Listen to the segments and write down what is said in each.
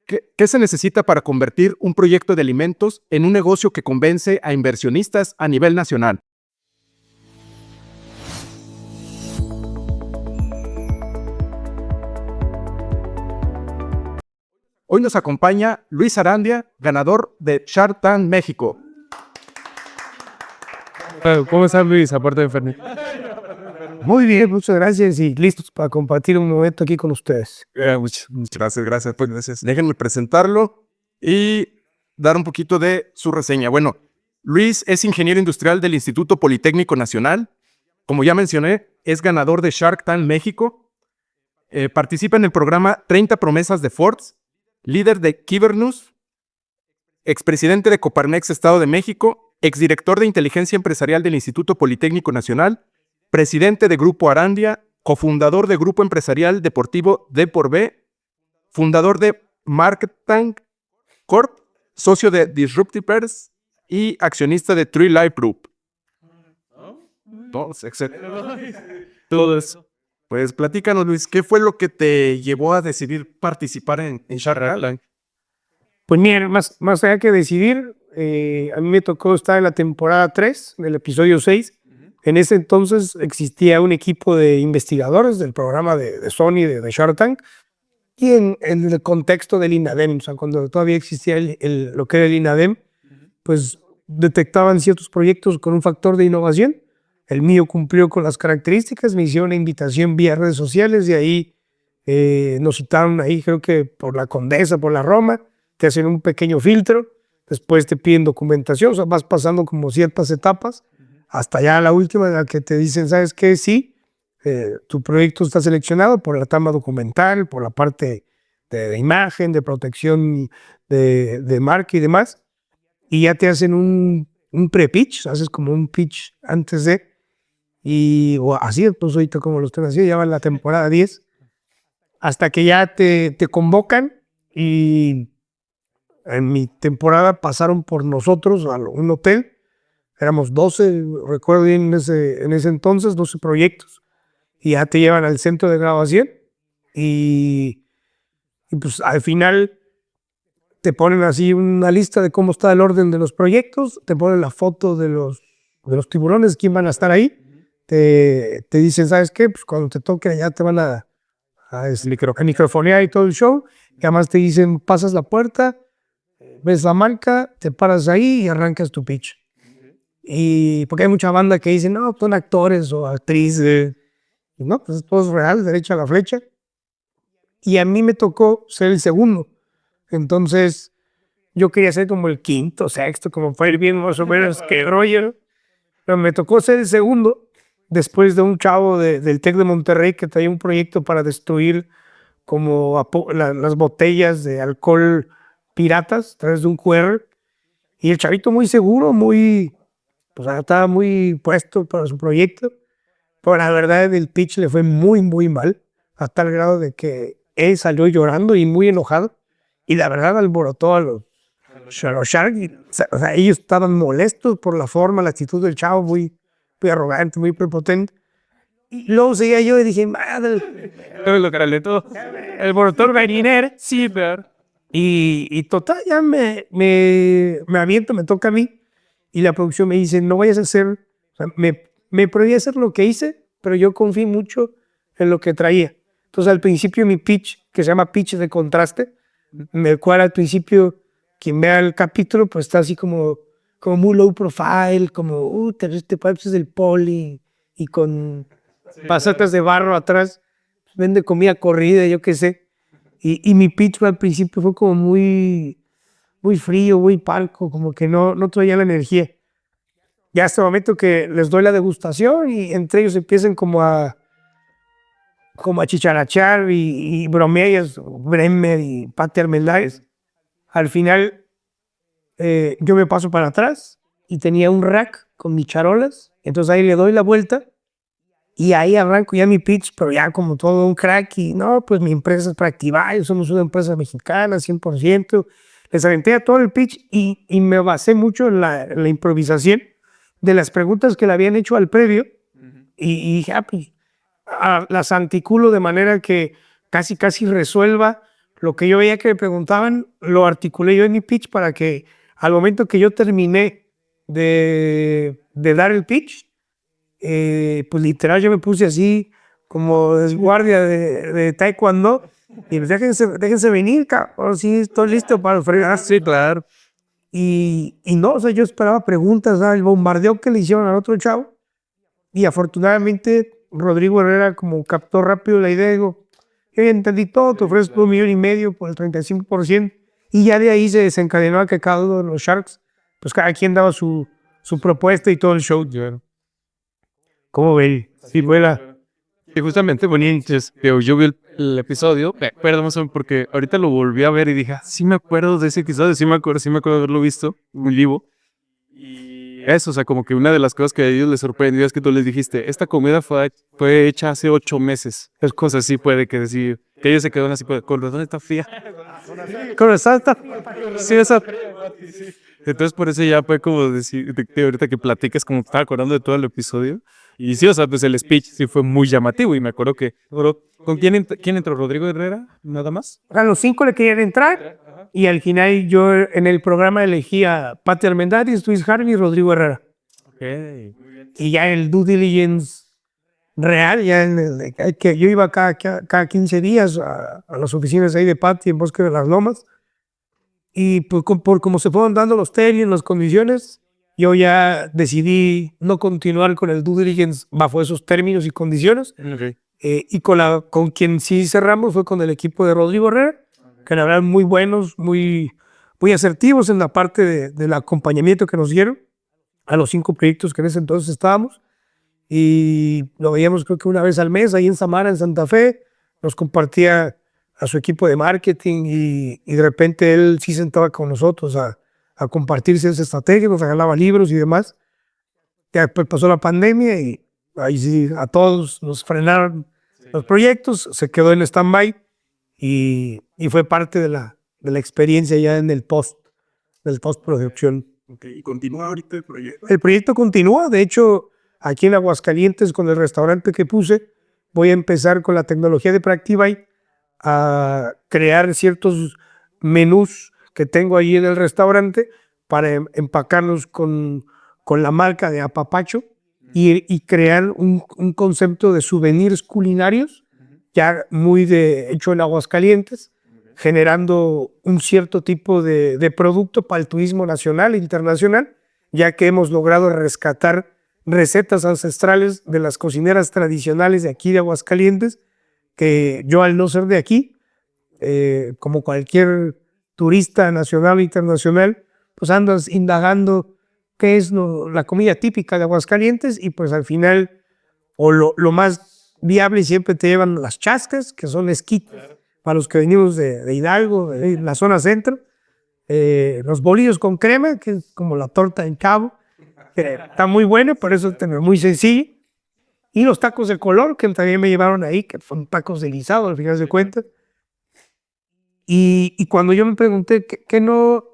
¿Qué se necesita para convertir un proyecto de alimentos en un negocio que convence a inversionistas a nivel nacional? Hoy nos acompaña Luis Arandia, ganador de Shark Tank México. ¿Cómo estás, Luis? Aparte de Fernández. Muy bien, muchas gracias y listos para compartir un momento aquí con ustedes. Muchas gracias. Pues gracias. Déjenme presentarlo y dar un poquito de su reseña. Bueno, Luis es ingeniero industrial del Instituto Politécnico Nacional. Como ya mencioné, es ganador de Shark Tank México. Participa en el programa 30 Promesas de Forbes, líder de Kibernus, expresidente de Coparmex Estado de México, exdirector de inteligencia empresarial del Instituto Politécnico Nacional, presidente de Grupo Arandia, cofundador de Grupo Empresarial Deportivo D+B, fundador de Marketank Corp, socio de Disruptivers y accionista de Tree Life Group. Todo eso. Pues platícanos, Luis, ¿qué fue lo que te llevó a decidir participar en Shark Tank? Pues mira, más allá que decidir, a mí me tocó estar en la temporada 3, del episodio 6. En ese entonces existía un equipo de investigadores del programa de Sony, de Shark Tank, y en el contexto del INADEM, o sea, cuando todavía existía lo que era el INADEM, pues detectaban ciertos proyectos con un factor de innovación. El mío cumplió con las características, me hicieron una invitación vía redes sociales y ahí nos citaron ahí, creo que por la Condesa, por la Roma, te hacen un pequeño filtro, después te piden documentación, o sea, vas pasando como ciertas etapas, hasta ya la última en la que te dicen, ¿sabes qué? Sí, tu proyecto está seleccionado por la trama documental, por la parte de imagen, de protección de marca y demás, y ya te hacen un pre-pitch, haces como un pitch antes de, o así, pues ahorita como lo están haciendo, ya va en la temporada 10, hasta que ya te convocan. Y en mi temporada pasaron por nosotros a un hotel, éramos 12, recuerdo bien en ese entonces, 12 proyectos, y ya te llevan al centro de grabación y pues al final te ponen así una lista de cómo está el orden de los proyectos, te ponen la foto de los tiburones, quién van a estar ahí, te dicen, ¿sabes qué? Pues cuando te toque ya te van a microfonear y todo el show, y además te dicen, pasas la puerta, ves la marca, te paras ahí y arrancas tu pitch. Y porque hay mucha banda que dice, no, son actores o actrices, y no, pues todo es real, derecha a la flecha. Y a mí me tocó ser el segundo. Entonces, yo quería ser como el quinto, sexto, como fue el bien más o menos que Roger. Pero me tocó ser el segundo, después de un chavo del TEC de Monterrey que traía un proyecto para destruir como las botellas de alcohol piratas a través de un QR. Y el chavito muy seguro, pues estaba muy puesto para su proyecto. Pero la verdad, el pitch le fue muy, muy mal, a tal grado de que él salió llorando y muy enojado. Y la verdad, alborotó a los Shark. O sea, ellos estaban molestos por la forma, la actitud del chavo, muy arrogante, muy prepotente. Y luego seguía yo y dije, madre, el motor gallinero, sí, pero. Y total, ya me aviento, me toca a mí. Y la producción me dice, no vayas a hacer, o sea, me prohibí hacer lo que hice, pero yo confié mucho en lo que traía. Entonces al principio mi pitch, que se llama pitch de contraste, el cual al principio, quien vea el capítulo, pues está así como muy low profile, como, te pareces del poli, y con pasatas de barro atrás, vende comida corrida, yo qué sé. Y mi pitch al principio fue como muy frío, muy palco, como que no traía la energía. Ya hasta el momento que les doy la degustación y entre ellos empiezan como a chicharachar y bromear, Bremer y Pati Armendáriz. Al final yo me paso para atrás y tenía un rack con mis charolas, entonces ahí le doy la vuelta y ahí arranco ya mi pitch, pero ya como todo un crack y no, pues mi empresa es Proactivayo, somos una empresa mexicana, 100%. Les aventé a todo el pitch y me basé mucho en la improvisación de las preguntas que le habían hecho al previo y dije, pues, las articulo de manera que casi resuelva lo que yo veía que me preguntaban, lo articulé yo en mi pitch para que al momento que yo terminé de dar el pitch, pues literal yo me puse así como guardia de taekwondo y pues déjense venir, cabrón, sí, estoy listo para fregar. Sí, claro. Y no, o sea, yo esperaba preguntas, ¿sabes? El bombardeo que le hicieron al otro chavo. Y afortunadamente Rodrigo Herrera como captó rápido la idea, digo, yo ya entendí todo, te ofrezco 1,5 millones por el 35%. Y ya de ahí se desencadenó a que cada uno de los Sharks, pues cada quien daba su propuesta y todo el show. ¿Cómo ve? Sí, vuela. Y justamente, bueno, entonces, yo vi el episodio, perdón, porque ahorita lo volví a ver y dije, sí me acuerdo de ese episodio, sí me acuerdo de haberlo visto muy vivo. Y eso, o sea, como que una de las cosas que a ellos les sorprendió es que tú les dijiste, esta comida fue hecha hace 8 meses. Es cosas así puede que decir, que ellos se quedaron así, con razón está fría. Con el salta. Sí, esa. Entonces por eso ya fue como decir, ahorita que platiques, como estaba acordando de todo el episodio. Y sí, o sea, pues el speech sí fue muy llamativo y me acuerdo que, ¿con quién entró? ¿Rodrigo Herrera? ¿Nada más? A los 5 le querían entrar y al final yo en el programa elegí a Pati Armendáriz, Luis Harvey y Rodrigo Herrera. Okay. Y ya en el due diligence real, ya en el que yo iba cada 15 días a las oficinas ahí de Pati en Bosque de las Lomas y pues, por cómo se fueron dando los términos, las condiciones, yo ya decidí no continuar con el due diligence bajo esos términos y condiciones. Okay. Y con quien sí cerramos fue con el equipo de Rodrigo Herrera, que la verdad muy buenos, muy asertivos en la parte del acompañamiento que nos dieron a los 5 proyectos que en ese entonces estábamos. Y lo veíamos creo que una vez al mes ahí en Samara, en Santa Fe. Nos compartía a su equipo de marketing y de repente él sí sentaba con nosotros a compartirse esa estrategia, nos regalaba libros y demás. Ya después pasó la pandemia y ahí sí a todos nos frenaron los proyectos, se quedó en stand-by y fue parte de la experiencia ya en del post-producción. Okay. ¿Y continúa ahorita el proyecto? El proyecto continúa, de hecho, aquí en Aguascalientes con el restaurante que puse, voy a empezar con la tecnología de Practivite a crear ciertos menús que tengo ahí en el restaurante para empacarlos con la marca de Apapacho y crear un concepto de souvenirs culinarios ya muy hecho en Aguascalientes, generando un cierto tipo de producto para el turismo nacional e internacional, ya que hemos logrado rescatar recetas ancestrales de las cocineras tradicionales de aquí de Aguascalientes, que yo al no ser de aquí, como cualquier turista nacional e internacional, pues andas indagando qué es la comida típica de Aguascalientes y pues al final, o lo más viable siempre te llevan las chascas, que son esquites, para los que venimos de Hidalgo, de la zona centro, los bolillos con crema, que es como la torta en Cabo, que está muy bueno, por eso es muy sencillo, y los tacos de color, que también me llevaron ahí, que son tacos de guisado al final de cuentas. Y cuando yo me pregunté que no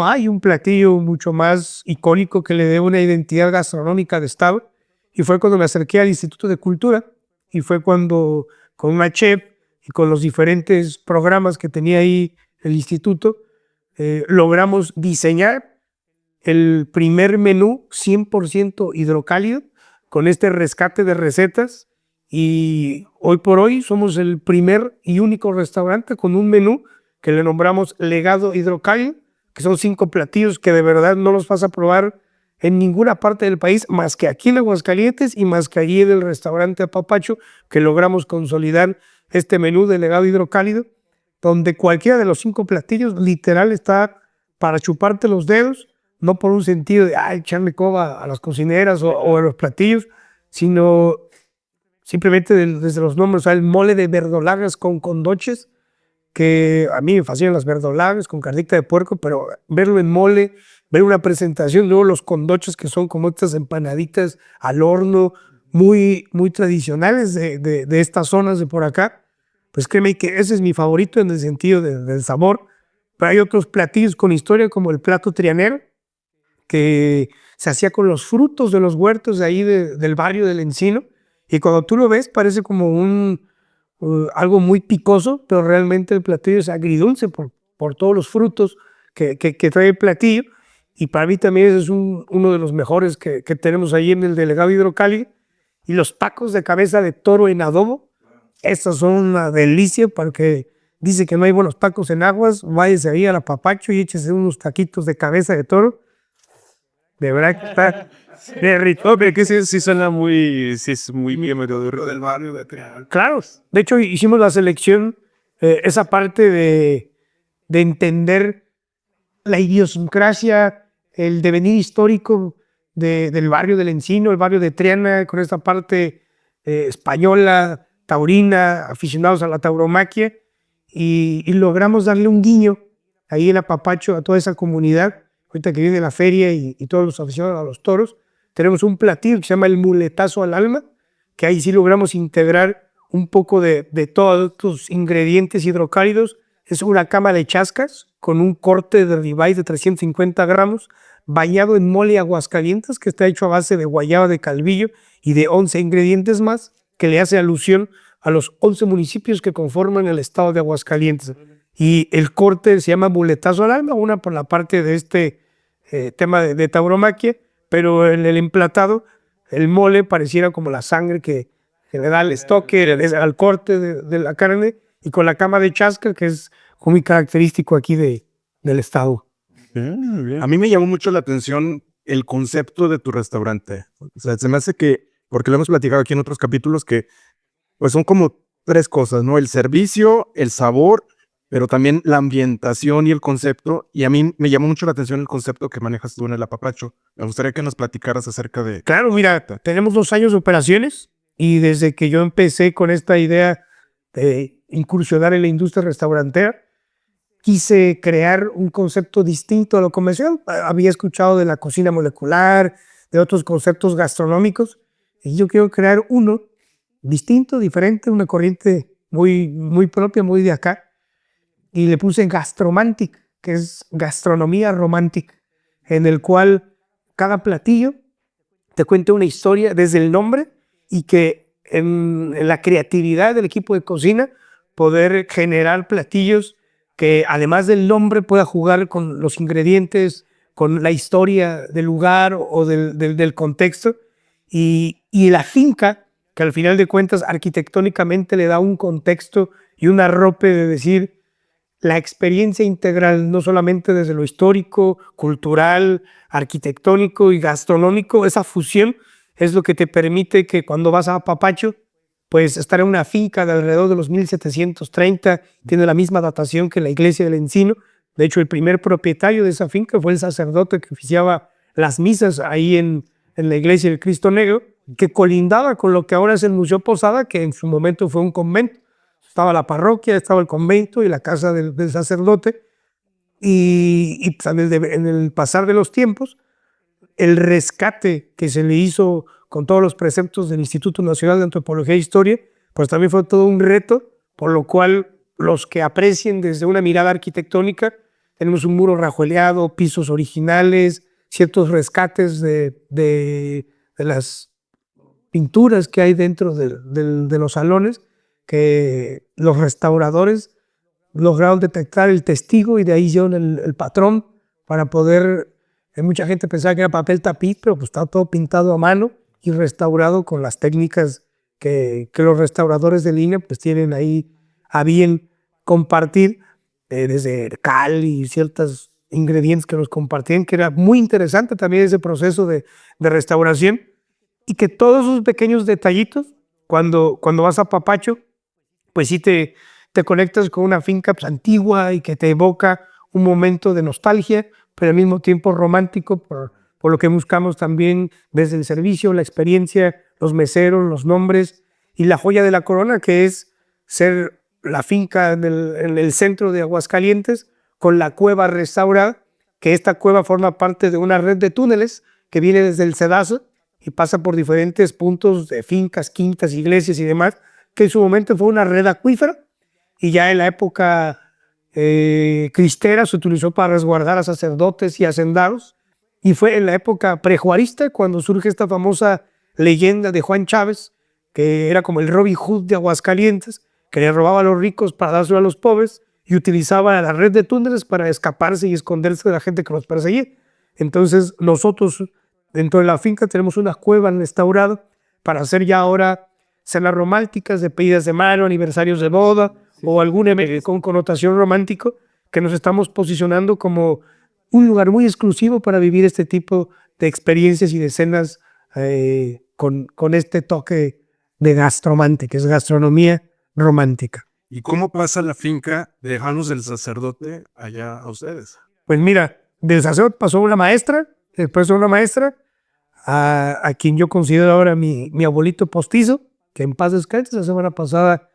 hay un platillo mucho más icónico que le dé una identidad gastronómica de estado, y fue cuando me acerqué al Instituto de Cultura, y fue cuando con una chef y con los diferentes programas que tenía ahí el instituto, logramos diseñar el primer menú 100% hidrocálido con este rescate de recetas, y hoy por hoy somos el primer y único restaurante con un menú que le nombramos Legado Hidrocálido, que son 5 platillos que de verdad no los vas a probar en ninguna parte del país, más que aquí en Aguascalientes y más que allí en el restaurante Apapacho, que logramos consolidar este menú de Legado Hidrocálido, donde cualquiera de los 5 platillos literal está para chuparte los dedos, no por un sentido de echarle coba a las cocineras o a los platillos, sino simplemente desde los nombres. O sea, el mole de verdolagas con condoches, que a mí me fascinan las verdolagas con carnita de puerco, pero verlo en mole, ver una presentación, luego los condoches que son como estas empanaditas al horno, muy tradicionales de estas zonas de por acá, pues créeme que ese es mi favorito en el sentido del sabor. Pero hay otros platillos con historia como el plato trianero, que se hacía con los frutos de los huertos de ahí del barrio del Encino, y cuando tú lo ves parece como algo muy picoso, pero realmente el platillo es agridulce por todos los frutos que trae el platillo. Y para mí también es uno de los mejores que tenemos ahí en el Delegado Hidrocálido. Y los tacos de cabeza de toro en adobo, estas son una delicia, porque dice que no hay buenos tacos en Aguas, váyase ahí a la Papacho y échese unos taquitos de cabeza de toro. De verdad que está de rico. Pero que sí suena muy, sí es muy bien del barrio de Triana. Claro, de hecho hicimos la selección, esa parte de entender la idiosincrasia, el devenir histórico del barrio del Encino, el barrio de Triana, con esta parte española, taurina, aficionados a la tauromaquia, y logramos darle un guiño ahí en Apapacho a toda esa comunidad. Ahorita que viene la feria y todos los aficionados a los toros, tenemos un platillo que se llama el muletazo al alma, que ahí sí logramos integrar un poco de todos estos ingredientes hidrocálidos. Es una cama de chascas con un corte de ribeye de 350 gramos, bañado en mole Aguascalientes, que está hecho a base de guayaba de Calvillo y de 11 ingredientes más, que le hace alusión a los 11 municipios que conforman el estado de Aguascalientes. Y el corte se llama muletazo al alma, una por la parte de este tema de tauromaquia, pero en el emplatado, el mole pareciera como la sangre que le da al estoque, al corte de la carne, y con la cama de chasca, que es muy característico aquí del estado. A mí me llamó mucho la atención el concepto de tu restaurante. O sea, se me hace que, porque lo hemos platicado aquí en otros capítulos, que pues son como tres cosas, ¿no? El servicio, el sabor, pero también la ambientación y el concepto. Y a mí me llamó mucho la atención el concepto que manejas tú en el Apapacho. Me gustaría que nos platicaras acerca de... Claro, mira, tenemos 2 años de operaciones, y desde que yo empecé con esta idea de incursionar en la industria restaurantera, quise crear un concepto distinto a lo convencional. Había escuchado de la cocina molecular, de otros conceptos gastronómicos, y yo quiero crear uno distinto, diferente, una corriente muy, muy propia, muy de acá, y le puse Gastromantic, que es gastronomía romántica, en el cual cada platillo te cuenta una historia desde el nombre, y que en la creatividad del equipo de cocina poder generar platillos que además del nombre pueda jugar con los ingredientes, con la historia del lugar o del contexto, y la finca, que al final de cuentas arquitectónicamente le da un contexto y un arrope de decir la experiencia integral, no solamente desde lo histórico, cultural, arquitectónico y gastronómico. Esa fusión es lo que te permite que cuando vas a Apapacho, pues estar en una finca de alrededor de los 1730, tiene la misma datación que la iglesia del Encino. De hecho, el primer propietario de esa finca fue el sacerdote que oficiaba las misas ahí en la iglesia del Cristo Negro, que colindaba con lo que ahora es el Museo Posada, que en su momento fue un convento. Estaba la parroquia, estaba el convento y la casa del sacerdote. Y en el pasar de los tiempos, el rescate que se le hizo con todos los preceptos del Instituto Nacional de Antropología e Historia, pues también fue todo un reto, por lo cual los que aprecien desde una mirada arquitectónica, tenemos un muro rajueleado, pisos originales, ciertos rescates de las pinturas que hay dentro de los salones, que los restauradores lograron detectar el testigo y de ahí hicieron el patrón para poder... Mucha gente pensaba que era papel tapiz, pero pues estaba todo pintado a mano y restaurado con las técnicas que los restauradores de línea pues tienen ahí a bien compartir, desde cal y ciertos ingredientes que nos compartían, que era muy interesante también ese proceso de restauración, y que todos esos pequeños detallitos, cuando vas a Papacho, pues sí te conectas con una finca pues, antigua, y que te evoca un momento de nostalgia, pero al mismo tiempo romántico, por lo que buscamos también desde el servicio, la experiencia, los meseros, los nombres, y la joya de la corona, que es ser la finca en el centro de Aguascalientes, con la cueva restaurada, que esta cueva forma parte de una red de túneles que viene desde el Cedazo y pasa por diferentes puntos de fincas, quintas, iglesias y demás, que en su momento fue una red acuífera, y ya en la época cristera se utilizó para resguardar a sacerdotes y hacendados, y fue en la época prejuarista cuando surge esta famosa leyenda de Juan Chávez, que era como el Robin Hood de Aguascalientes, que le robaba a los ricos para dárselo a los pobres y utilizaba la red de túneles para escaparse y esconderse de la gente que los perseguía. Entonces nosotros dentro de la finca tenemos una cueva restaurada para hacer ya ahora cenas románticas, despedidas de mano, aniversarios de boda o algún evento con connotación romántico, que nos estamos posicionando como un lugar muy exclusivo para vivir este tipo de experiencias y de cenas con este toque de gastromante, que es gastronomía romántica. ¿Y cómo pasa la finca de manos del sacerdote allá a ustedes? Pues mira, del sacerdote pasó una maestra, después de una maestra, a quien yo considero ahora mi abuelito postizo, que en paz descanse. La semana pasada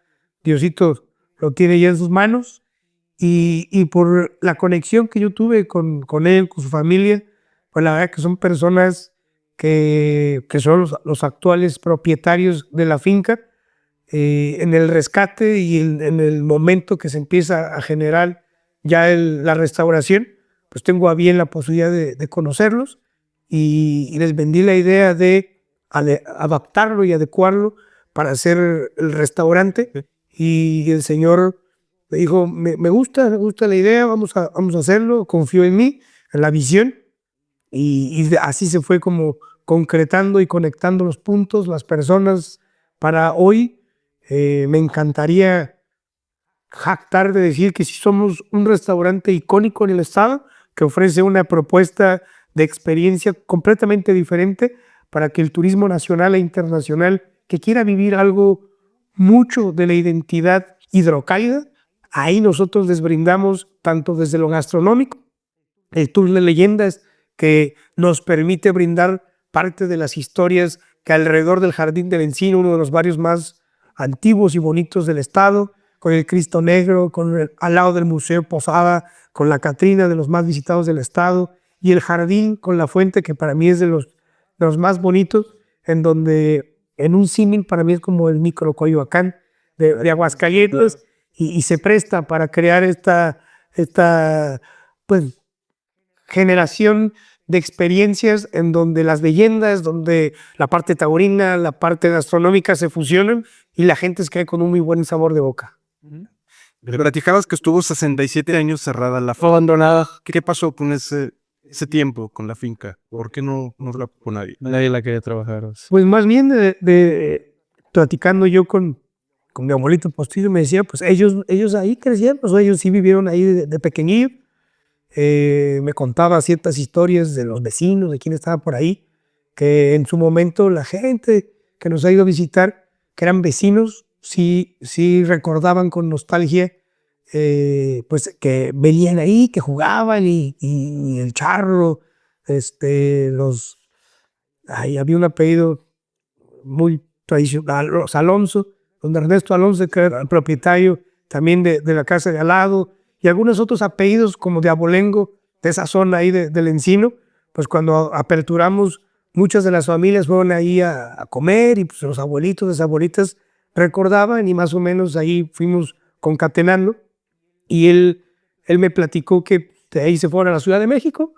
Diosito lo tiene ya en sus manos, y por la conexión que yo tuve con él, con su familia, pues la verdad que son personas que son los actuales propietarios de la finca. En el rescate y en el momento que se empieza a generar ya la restauración, pues tengo a bien la posibilidad de conocerlos y les vendí la idea de adaptarlo y adecuarlo para hacer el restaurante. Y el señor me dijo, me gusta la idea, vamos a hacerlo, confío en mí, en la visión, y así se fue como concretando y conectando los puntos, las personas para hoy. Me encantaría jactar de decir que sí somos un restaurante icónico en el estado que ofrece una propuesta de experiencia completamente diferente para que el turismo nacional e internacional que quiera vivir algo mucho de la identidad hidrocálida, ahí nosotros les brindamos tanto desde lo gastronómico, el tour de leyendas que nos permite brindar parte de las historias que alrededor del Jardín del Encino, uno de los barrios más antiguos y bonitos del estado, con el Cristo Negro, al lado del Museo Posada, con la Catrina, de los más visitados del estado, y el jardín con la fuente, que para mí es de los más bonitos, en donde en un símil para mí es como el micro Coyoacán de Aguascalientes, y se presta para crear esta pues, generación de experiencias en donde las leyendas, donde la parte taurina, la parte gastronómica se fusionan y la gente se queda con un muy buen sabor de boca. Me platicabas que estuvo 67 años cerrada la finca. Abandonada. ¿Qué pasó con ese tiempo con la finca? ¿Por qué no la ocupó nadie? Nadie la quería trabajar. O sea. Pues más bien platicando yo con mi abuelito Postillo, me decía, pues ellos ahí crecieron, pues ellos sí vivieron ahí de pequeñillo. Me contaba ciertas historias de los vecinos, de quién estaba por ahí, que en su momento la gente que nos ha ido a visitar, que eran vecinos, sí recordaban con nostalgia, pues que venían ahí, que jugaban y el charro, había un apellido muy tradicional, los Alonso, don Ernesto Alonso, que era el propietario también de la casa de al lado, y algunos otros apellidos como de abolengo, de esa zona ahí del Encino. Pues cuando aperturamos, muchas de las familias fueron ahí a comer, y pues los abuelitos, las abuelitas recordaban, y más o menos ahí fuimos concatenando, y él me platicó que de ahí se fueron a la Ciudad de México,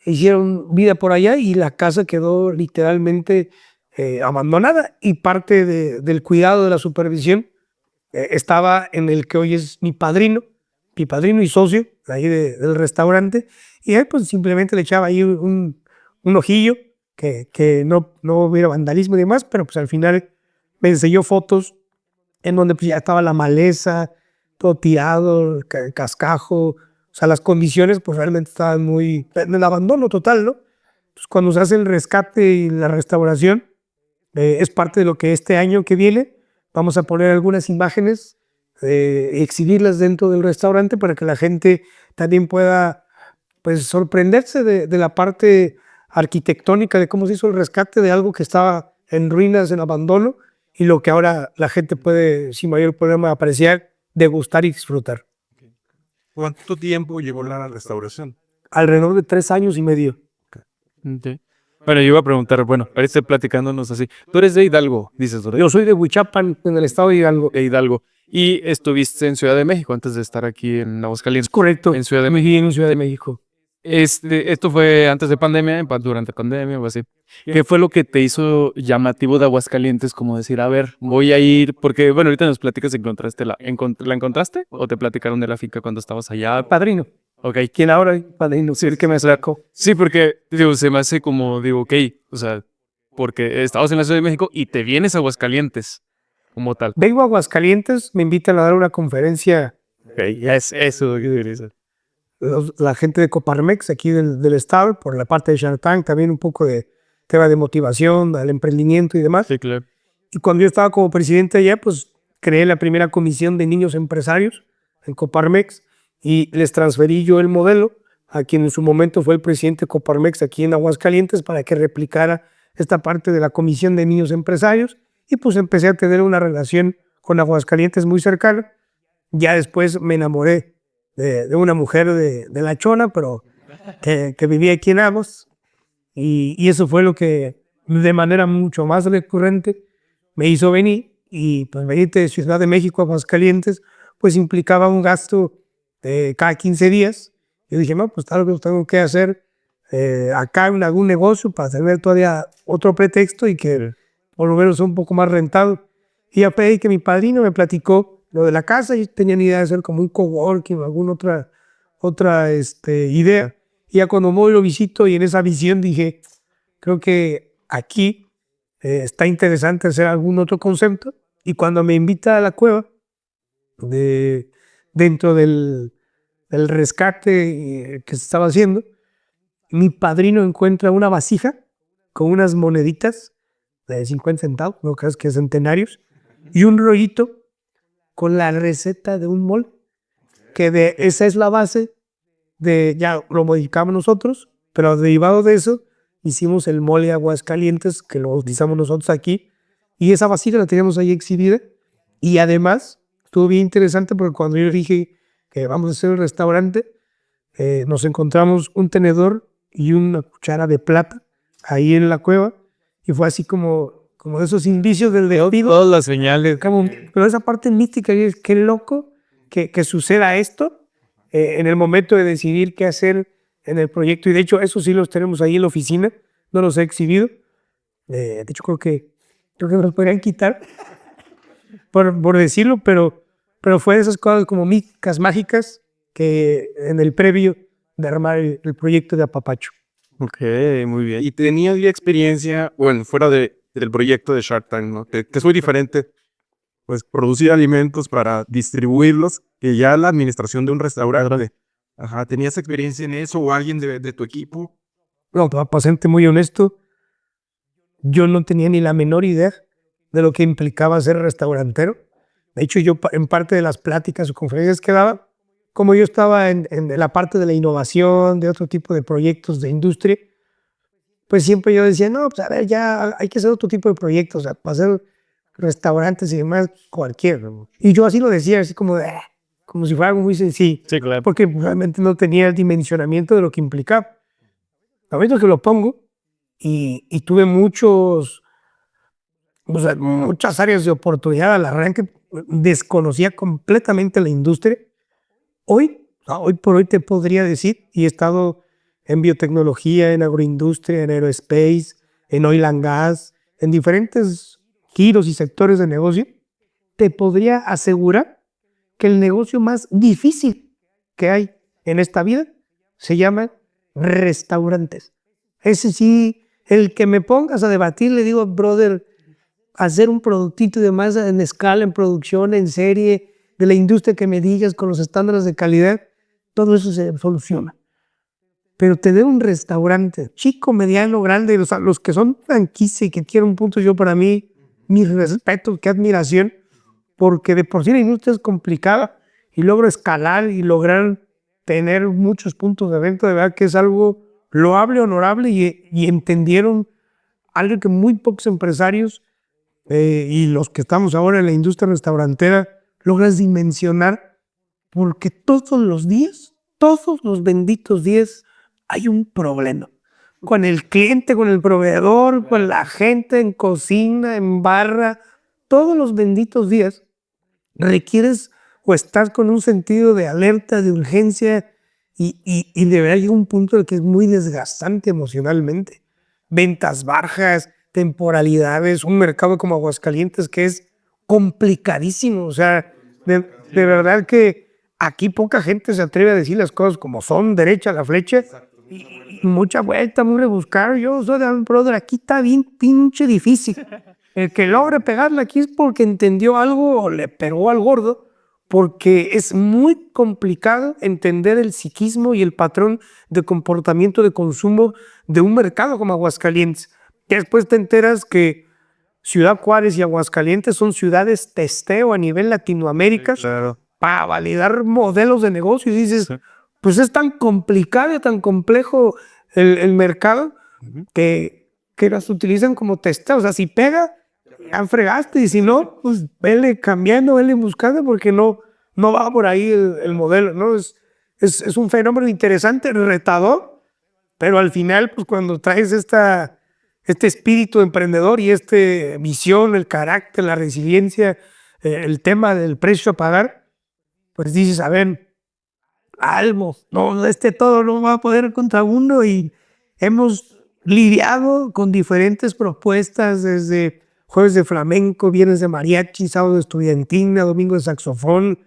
hicieron vida por allá, y la casa quedó literalmente abandonada, y parte del cuidado, de la supervisión, estaba en el que hoy es mi padrino y socio de ahí del restaurante, y él pues simplemente le echaba ahí un ojillo, que no hubiera vandalismo y demás, pero pues al final me enseñó fotos en donde pues ya estaba la maleza, todo tirado, el cascajo, o sea, las condiciones pues realmente estaban muy, en el abandono total, ¿no? Entonces cuando se hace el rescate y la restauración, es parte de lo que este año que viene vamos a poner algunas imágenes, exhibirlas dentro del restaurante para que la gente también pueda pues sorprenderse de la parte arquitectónica, de cómo se hizo el rescate de algo que estaba en ruinas, en abandono, y lo que ahora la gente puede sin mayor problema apreciar, degustar y disfrutar. ¿Cuánto tiempo llevó la restauración? Alrededor de 3 años y medio. Okay. Bueno, yo iba a preguntar, bueno, ahora esté platicándonos así. Tú eres de Hidalgo, dices, ¿verdad? Yo soy de Huichapan, en el estado de Hidalgo. De Hidalgo. Y estuviste en Ciudad de México antes de estar aquí en Aguascalientes. Es correcto. En Ciudad de México. En Ciudad de México. Esto fue antes de pandemia, durante pandemia o así. ¿Qué fue lo que te hizo llamativo de Aguascalientes? Como decir, a ver, voy a ir, porque bueno, ahorita nos platicas, ¿la encontraste o te platicaron de la finca cuando estabas allá? Padrino. Ok. ¿Quién ahora es padrino? Sí, el que me sacó. Sí, porque digo, se me hace como, digo, ok, o sea, porque estabas en la Ciudad de México y te vienes a Aguascalientes como tal. Vengo a Aguascalientes, me invitan a dar una conferencia Ok, ya es eso. ¿Qué debería ser? la gente de Coparmex aquí del estado, por la parte de Shark Tank, también un poco de tema de motivación, del emprendimiento y demás. Sí, claro. Y cuando yo estaba como presidente allá, pues creé la primera comisión de niños empresarios en Coparmex y les transferí yo el modelo a quien en su momento fue el presidente de Coparmex aquí en Aguascalientes para que replicara esta parte de la comisión de niños empresarios y pues empecé a tener una relación con Aguascalientes muy cercana. Ya después me enamoré de una mujer de La Chona, pero que vivía aquí en Agos y eso fue lo que de manera mucho más recurrente me hizo venir y pues venir de Ciudad de México a Aguascalientes pues implicaba un gasto cada 15 días. Yo dije, no, pues tal vez tengo que hacer acá en algún negocio para tener todavía otro pretexto y que por lo menos sea un poco más rentado. Y ya pedí que mi padrino me platicó lo de la casa y tenía ni idea de hacer como un coworking o alguna otra idea. Y ya cuando voy lo visito y en esa visión dije, creo que aquí está interesante hacer algún otro concepto. Y cuando me invita a la cueva, dentro del rescate que se estaba haciendo, mi padrino encuentra una vasija con unas moneditas de 50 centavos, no crees que centenarios, y un rollito con la receta de un mole, que esa es la base ya lo modificamos nosotros, pero derivado de eso hicimos el mole Aguascalientes, que lo utilizamos nosotros aquí, y esa vasija la teníamos ahí exhibida, y además estuvo bien interesante porque cuando yo dije que vamos a hacer un restaurante, nos encontramos un tenedor y una cuchara de plata ahí en la cueva, y fue así como de esos indicios del de oído. Todas las señales. Pero esa parte mística, y es qué loco que suceda esto en el momento de decidir qué hacer en el proyecto. Y de hecho, eso sí los tenemos ahí en la oficina, no los he exhibido. De hecho, creo que me los podrían quitar por decirlo, pero fue de esas cosas como místicas, mágicas, que en el previo de armar el proyecto de Apapacho. Ok, muy bien. Y tenías ya experiencia, bueno, fuera del proyecto de Shark Tank, ¿no? Que es muy diferente, pues, producir alimentos para distribuirlos, que ya la administración de un restaurante. Ajá, ¿tenías experiencia en eso o alguien de tu equipo? No, para serte muy honesto, yo no tenía ni la menor idea de lo que implicaba ser restaurantero. De hecho, yo en parte de las pláticas o conferencias que daba, como yo estaba en la parte de la innovación, de otro tipo de proyectos de industria, pues siempre yo decía, no, pues a ver, ya hay que hacer otro tipo de proyectos, o sea, para hacer restaurantes y demás, cualquier. Y yo así lo decía, así como si fuera algo muy sencillo. Sí, claro. Porque realmente no tenía el dimensionamiento de lo que implicaba. A veces que lo pongo y tuve muchas áreas de oportunidad al arranque, desconocía completamente la industria. Hoy por hoy te podría decir, y he estado en biotecnología, en agroindustria, en aerospace, en oil and gas, en diferentes giros y sectores de negocio, te podría asegurar que el negocio más difícil que hay en esta vida se llama restaurantes. Ese sí, el que me pongas a debatir, le digo, brother, hacer un productito de masa en escala, en producción, en serie, de la industria que me digas, con los estándares de calidad, todo eso se soluciona. Pero tener un restaurante chico, mediano, grande, los que son franquicia y que quieren un punto, yo para mí, mi respeto, qué admiración, porque de por sí la industria es complicada y logro escalar y lograr tener muchos puntos de venta, de verdad que es algo loable, honorable y entendieron algo que muy pocos empresarios y los que estamos ahora en la industria restaurantera logras dimensionar, porque todos los benditos días hay un problema con el cliente, con el proveedor, con la gente en cocina, en barra. Todos los benditos días requieres o estás con un sentido de alerta, de urgencia y de verdad llega un punto en el que es muy desgastante emocionalmente. Ventas bajas, temporalidades, un mercado como Aguascalientes que es complicadísimo. O sea, de verdad que aquí poca gente se atreve a decir las cosas como son, derecha a la flecha, y mucha vuelta, muy rebuscar. Yo soy de brother, aquí está bien pinche difícil. El que logre pegarle aquí es porque entendió algo o le pegó al gordo, porque es muy complicado entender el psiquismo y el patrón de comportamiento de consumo de un mercado como Aguascalientes. Y después te enteras que Ciudad Juárez y Aguascalientes son ciudades testeo a nivel Latinoamérica para validar modelos de negocio. Y dices, pues es tan complicado y tan complejo el mercado que las utilizan como testeo. O sea, si pega, ya fregaste, y si no, pues vele cambiando, vele buscando, porque no va por ahí el modelo, ¿no? Es un fenómeno interesante, retador, pero al final, pues cuando traes este espíritu emprendedor y esta visión, el carácter, la resiliencia, el tema del precio a pagar, pues dices, a ver, algo, no, todo no va a poder contra uno, y hemos lidiado con diferentes propuestas desde jueves de flamenco, viernes de mariachi, sábado de estudiantina, domingo de saxofón.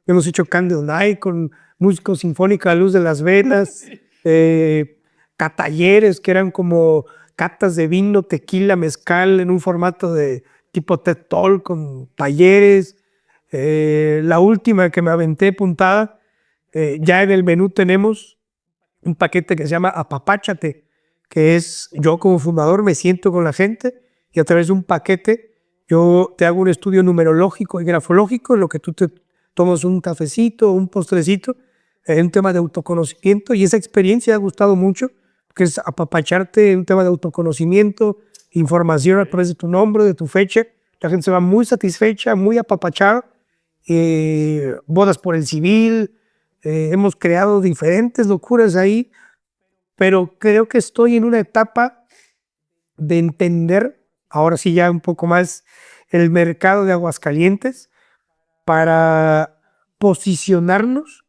Hemos hecho Candle Night con música sinfónica a luz de las velas, catalleres que eran como catas de vino, tequila, mezcal en un formato de tipo TED Talk con talleres. La última que me aventé puntada, ya en el menú tenemos un paquete que se llama Apapáchate, que es yo como fundador me siento con la gente y a través de un paquete yo te hago un estudio numerológico y grafológico en lo que tú te tomas un cafecito, un postrecito, un tema de autoconocimiento, y esa experiencia ha gustado mucho, que es apapacharte, un tema de autoconocimiento, información a través de tu nombre, de tu fecha. La gente se va muy satisfecha, muy apapachada. Bodas por el civil, hemos creado diferentes locuras ahí, pero creo que estoy en una etapa de entender, ahora sí ya un poco más, el mercado de Aguascalientes para posicionarnos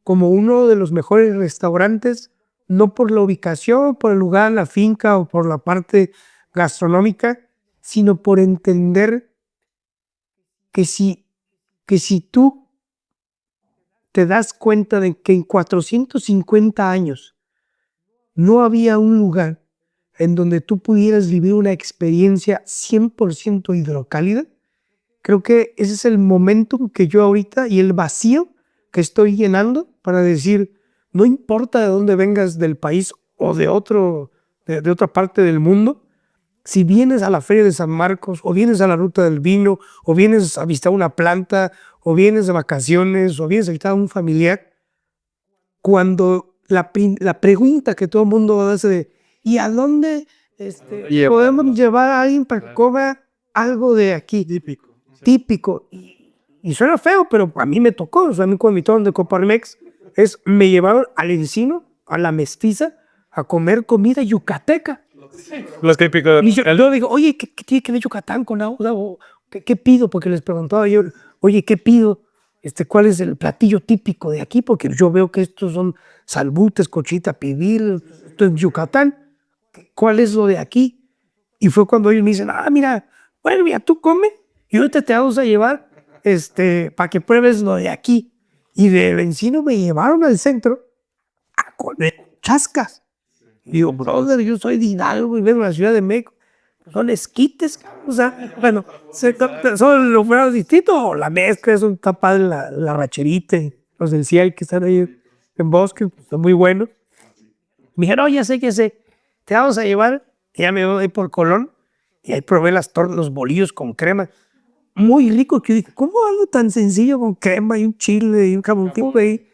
como uno de los mejores restaurantes, no por la ubicación, por el lugar, la finca o por la parte gastronómica, sino por entender que si tú te das cuenta de que en 450 años no había un lugar en donde tú pudieras vivir una experiencia 100% hidrocálida, creo que ese es el momentum que yo ahorita y el vacío que estoy llenando para decir, no importa de dónde vengas del país o de otra parte del mundo, si vienes a la Feria de San Marcos, o vienes a la Ruta del Vino, o vienes a visitar una planta, o vienes de vacaciones, o vienes a visitar a un familiar, cuando la pregunta que todo el mundo hace de ¿y a dónde podemos llevar a alguien para que coma algo de aquí? Típico. Y suena feo, pero a mí me tocó. O sea, a mí cuando me invitaron de Coparmex, me llevaron al Encino, a la Mestiza, a comer comida yucateca. Los típicos. Y yo digo, oye, ¿qué tiene que ver Yucatán con agua? ¿Qué pido? Porque les preguntaba yo, oye, ¿qué pido? ¿Cuál es el platillo típico de aquí? Porque yo veo que estos son salbutes, cochita pibil, esto es Yucatán. ¿Cuál es lo de aquí? Y fue cuando ellos me dicen, mira, bueno, mira, tú come y ahorita te vamos a llevar para que pruebes lo de aquí. Y del Encino me llevaron al centro a comer chascas. Y digo, brother, yo soy de Hidalgo y vengo a la Ciudad de México. Son esquites, o sea, bueno, son los fueros distintos. La mezcla, está padre, la racherita, los del cielo que están ahí en bosque, son muy buenos. Me dijeron, ya sé, te vamos a llevar. Y ya me voy por Colón y ahí probé los bolillos con crema. Muy rico, que yo dije, ¿cómo algo tan sencillo con crema y un chile y un camotín ahí?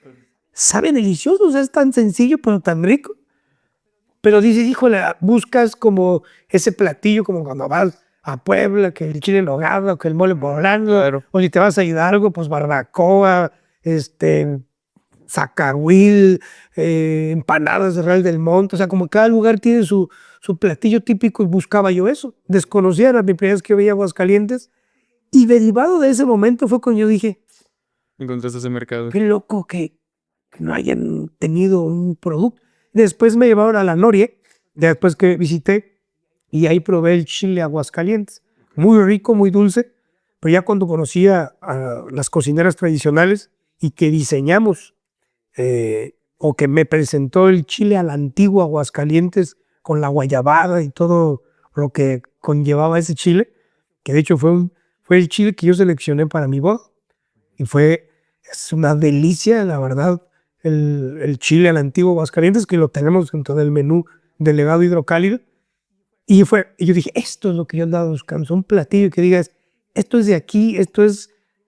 Sabe delicioso, o sea, es tan sencillo pero tan rico. Pero dices, híjole, buscas como ese platillo como cuando vas a Puebla, que el chile en nogada, que el mole poblano, claro. O si te vas a Hidalgo, pues barbacoa, zacahuil, empanadas de Real del Monte. O sea, como cada lugar tiene su platillo típico, y buscaba yo eso. Desconocía, era mi primera vez que veía Aguascalientes. Y derivado de ese momento fue cuando yo dije, encontraste ese mercado. Qué loco que que no hayan tenido un producto. Después me llevaron a la Norie, después que visité, y ahí probé el chile Aguascalientes. Muy rico, muy dulce, pero ya cuando conocí a las cocineras tradicionales y que diseñamos, o que me presentó el chile a la antigua Aguascalientes con la guayabada y todo lo que conllevaba ese chile, que de hecho fue el chile que yo seleccioné para mi boda. Y es una delicia, la verdad, el chile al antiguo Aguascalientes, que lo tenemos dentro del menú del legado hidrocálido. Y yo dije, esto es lo que yo andaba buscando, un platillo que digas, esto es de aquí,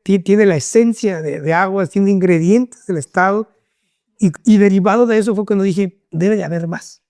tiene la esencia de aguas, tiene ingredientes del estado. Y derivado de eso fue cuando dije, debe de haber más.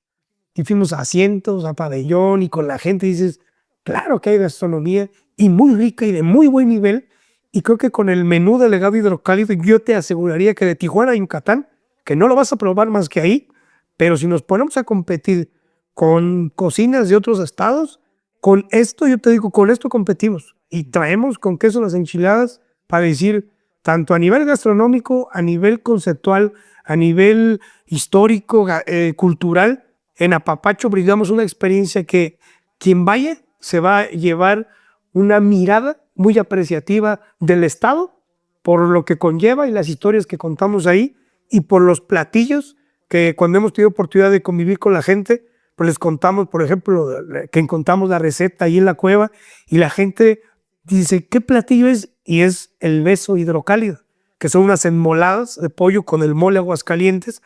Y fuimos a asientos, a pabellón, y con la gente dices, claro que hay gastronomía, y muy rica y de muy buen nivel. Y creo que con el menú del legado hidrocálido, yo te aseguraría que de Tijuana a Yucatán, que no lo vas a probar más que ahí, pero si nos ponemos a competir con cocinas de otros estados, con esto, yo te digo, con esto competimos. Y traemos con queso las enchiladas para decir, tanto a nivel gastronómico, a nivel conceptual, a nivel histórico, cultural, en Apapacho brindamos una experiencia que quien vaya se va a llevar una mirada muy apreciativa del estado por lo que conlleva y las historias que contamos ahí y por los platillos que cuando hemos tenido oportunidad de convivir con la gente, pues les contamos, por ejemplo, que encontramos la receta ahí en la cueva y la gente dice, ¿qué platillo es? Y es el beso hidrocálido, que son unas enmoladas de pollo con el mole Aguascalientes,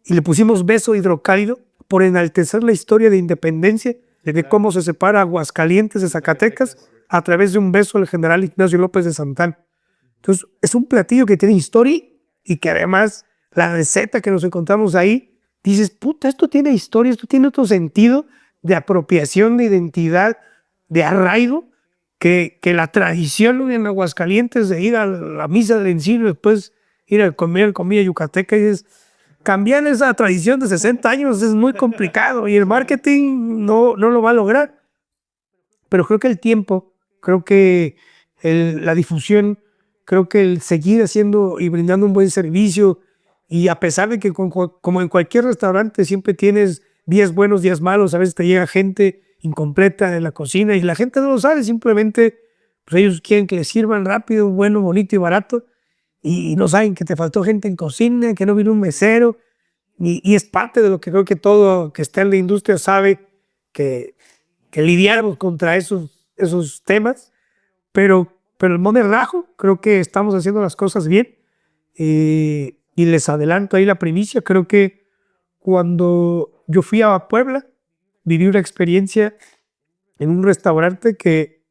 y le pusimos beso hidrocálido por enaltecer la historia de independencia, de cómo se separa Aguascalientes de Zacatecas a través de un beso del general Ignacio López de Santana. Entonces, es un platillo que tiene historia y que además la receta que nos encontramos ahí, dices, puta, esto tiene historia, esto tiene otro sentido de apropiación, de identidad, de arraigo, que la tradición en Aguascalientes de ir a la misa del encino y después ir a comer comida yucateca, y es cambiar esa tradición de 60 años es muy complicado y el marketing no lo va a lograr. Pero creo que el tiempo, creo que la difusión, creo que el seguir haciendo y brindando un buen servicio, y a pesar de que como en cualquier restaurante siempre tienes días buenos, días malos, a veces te llega gente incompleta en la cocina y la gente no lo sabe, simplemente pues ellos quieren que les sirvan rápido, bueno, bonito y barato, y no saben que te faltó gente en cocina, que no vino un mesero, y es parte de lo que creo que todo que está en la industria sabe que lidiamos contra esos temas, pero el modo rajo, creo que estamos haciendo las cosas bien, y les adelanto ahí la primicia, creo que cuando yo fui a Puebla, viví una experiencia en un restaurante que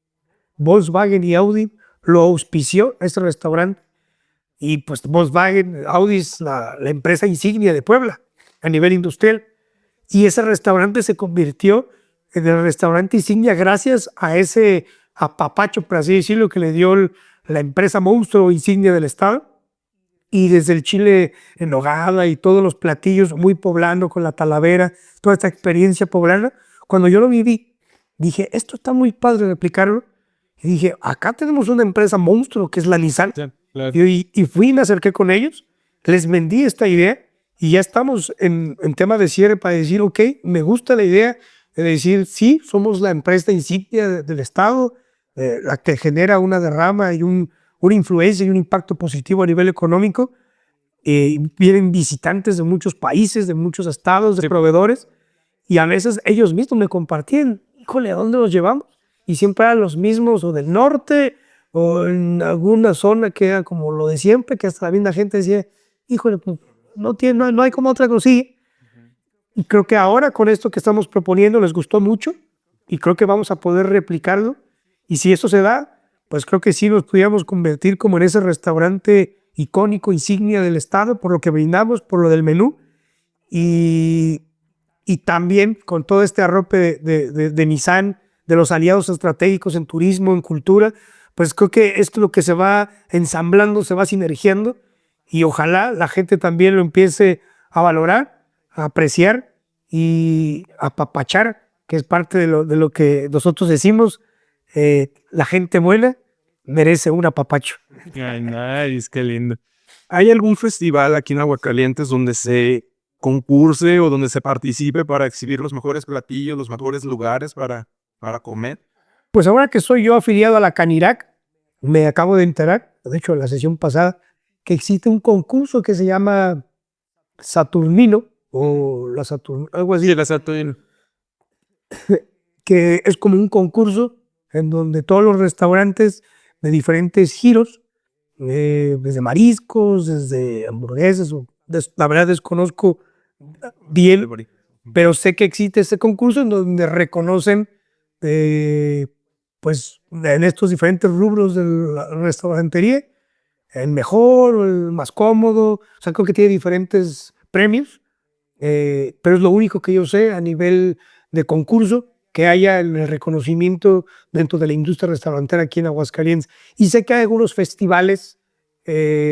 Volkswagen y Audi lo auspició, ese restaurante, y pues Volkswagen, Audi es la empresa insignia de Puebla a nivel industrial, y ese restaurante se convirtió en el restaurante insignia gracias a ese apapacho, por así decirlo, que le dio la empresa monstruo insignia del estado. Y desde el chile en nogada y todos los platillos muy poblano con la talavera, toda esta experiencia poblana, cuando yo lo viví, dije, esto está muy padre replicarlo. Y dije, acá tenemos una empresa monstruo que es la Nissan. Sí, claro. Y fui y me acerqué con ellos, les vendí esta idea y ya estamos en tema de cierre para decir, ok, me gusta la idea de decir, sí, somos la empresa insignia del estado, la que genera una derrama y una influencia y un impacto positivo a nivel económico. Vienen visitantes de muchos países, de muchos estados, de proveedores, y a veces ellos mismos me compartían, híjole, ¿a dónde los llevamos? Y siempre eran los mismos, o del norte, o en alguna zona que era como lo de siempre, que hasta la misma gente decía, híjole, pues no hay como otra cosilla. Y creo que ahora con esto que estamos proponiendo les gustó mucho, y creo que vamos a poder replicarlo, y si eso se da, pues creo que sí nos pudiéramos convertir como en ese restaurante icónico, insignia del estado, por lo que brindamos, por lo del menú, y también con todo este arrope de Nissan, de los aliados estratégicos en turismo, en cultura, pues creo que esto es lo que se va ensamblando, se va sinergiando, y ojalá la gente también lo empiece a valorar, a apreciar y a apapachar, que es parte de lo que nosotros decimos. La gente buena merece un apapacho. Ay, nice, qué lindo. ¿Hay algún festival aquí en Aguascalientes donde se concurse o donde se participe para exhibir los mejores platillos, los mejores lugares para comer? Pues ahora que soy yo afiliado a la Canirac, me acabo de enterar, de hecho en la sesión pasada, que existe un concurso que se llama Saturnino, o la Saturn, algo así, Sí, la Saturn. que es como un concurso en donde todos los restaurantes de diferentes giros, desde mariscos, desde hamburguesas, la verdad desconozco bien, pero sé que existe este concurso en donde reconocen, pues, en estos diferentes rubros de la restaurantería, el mejor o el más cómodo. O sea, creo que tiene diferentes premios, pero es lo único que yo sé a nivel de concurso que haya en el reconocimiento dentro de la industria restaurantera aquí en Aguascalientes. Y sé que hay algunos festivales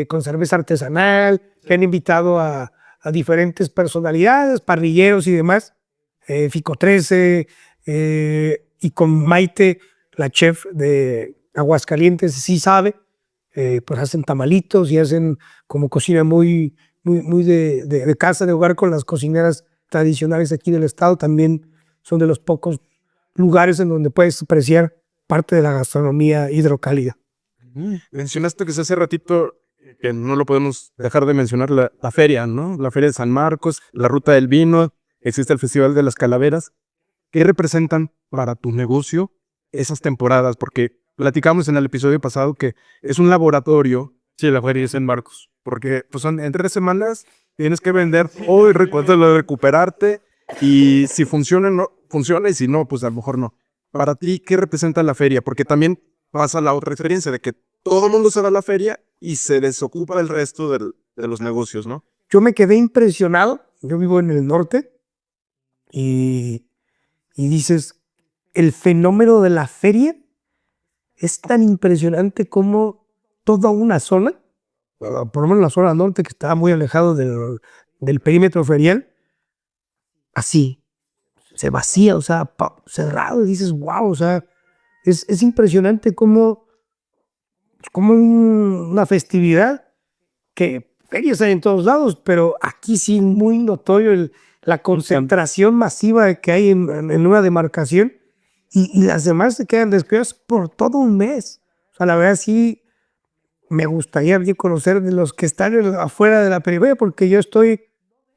con cerveza artesanal que han invitado a diferentes personalidades, parrilleros y demás, Fico 13, y con Maite, la chef de Aguascalientes, sí sabe, pues hacen tamalitos y hacen como cocina muy de casa, de hogar, con las cocineras tradicionales aquí del estado. También son de los pocos lugares en donde puedes apreciar parte de la gastronomía hidrocálida. Mencionaste que hace ratito, que no lo podemos dejar de mencionar, la feria, ¿no? La feria de San Marcos, la Ruta del Vino, existe el Festival de las Calaveras. ¿Qué representan para tu negocio esas temporadas? Porque platicamos en el episodio pasado que es un laboratorio. Sí, la feria es en Marcos. Porque pues son en 3 semanas tienes que vender todo y recuperarte, y si funciona, no funciona, y si no, pues a lo mejor no. Para ti, ¿qué representa la feria? Porque también pasa la otra experiencia de que todo el mundo se va a la feria y se desocupa del resto de los negocios, ¿no? Yo me quedé impresionado. Yo vivo en el norte y dices, el fenómeno de la feria es tan impresionante como toda una zona, por lo menos la zona norte, que estaba muy alejado del perímetro ferial, así, se vacía, o sea, cerrado, y dices, wow, o sea, es impresionante como una festividad, que ferias hay en todos lados, pero aquí sí muy notorio la concentración masiva que hay en una demarcación, y las demás se quedan descuidadas por todo un mes. O sea, la verdad sí me gustaría bien conocer de los que están afuera de la periferia, porque yo estoy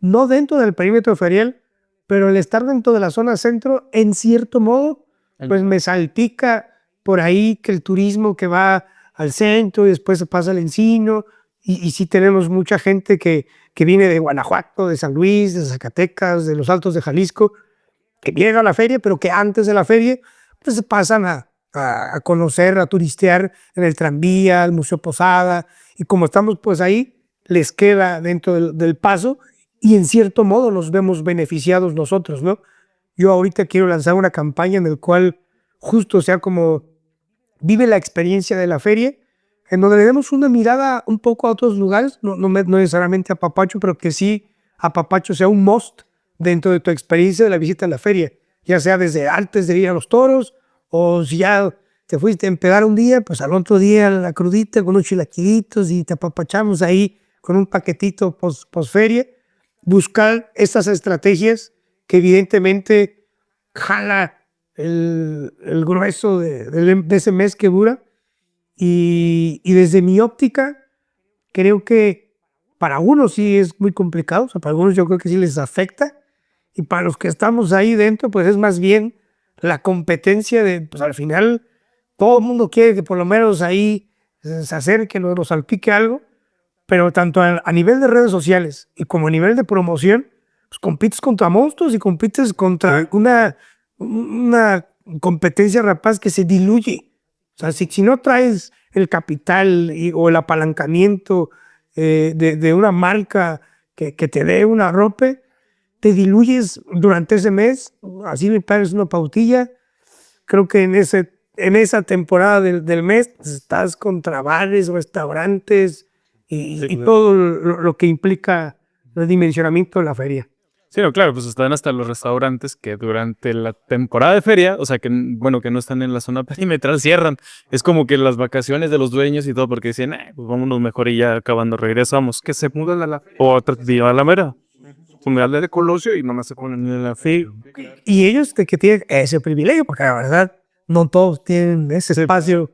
no dentro del perímetro ferial, pero el estar dentro de la zona centro, en cierto modo, pues me salpica por ahí que el turismo que va al centro y después se pasa al Encino, y sí tenemos mucha gente que viene de Guanajuato, de San Luis, de Zacatecas, de los Altos de Jalisco, que vienen a la feria, pero que antes de la feria pues se pasan a conocer, a turistear en el tranvía, al Museo Posada, y como estamos pues ahí, les queda dentro del paso, y en cierto modo nos vemos beneficiados nosotros, ¿no? Yo ahorita quiero lanzar una campaña en la cual justo sea como vive la experiencia de la feria, en donde le demos una mirada un poco a otros lugares, no necesariamente a Papacho, pero que sí a Papacho sea un must dentro de tu experiencia de la visita a la feria, ya sea desde antes de ir a los toros, o si ya te fuiste a empedar un día, pues al otro día la crudita con unos chilaquilitos y te apapachamos ahí con un paquetito post feria. Buscar estas estrategias que evidentemente jala el grueso de ese mes que dura, y desde mi óptica creo que para unos sí es muy complicado, o sea, para algunos yo creo que sí les afecta, y para los que estamos ahí dentro pues es más bien la competencia de, pues al final todo el mundo quiere que por lo menos ahí se acerque, nos salpique algo, pero tanto a nivel de redes sociales y como a nivel de promoción, pues compites contra monstruos y compites contra una competencia rapaz que se diluye. O sea, si no traes el capital o el apalancamiento de una marca que te dé una arrope, te diluyes durante ese mes, así me pares una pautilla. Creo que en esa temporada del mes pues, estás contra bares, restaurantes y todo lo que implica el dimensionamiento de la feria. Sí, no, claro, pues están hasta los restaurantes que durante la temporada de feria, o sea, que bueno, que no están en la zona perimetral, cierran. Es como que las vacaciones de los dueños y todo, porque dicen, pues vámonos mejor y ya acabando regresamos. Que se mudan a la feria. O otro día a la mera. Funerales de Colosio y nomás se ponen en la feria. Y ellos que tienen ese privilegio, porque la verdad no todos tienen ese espacio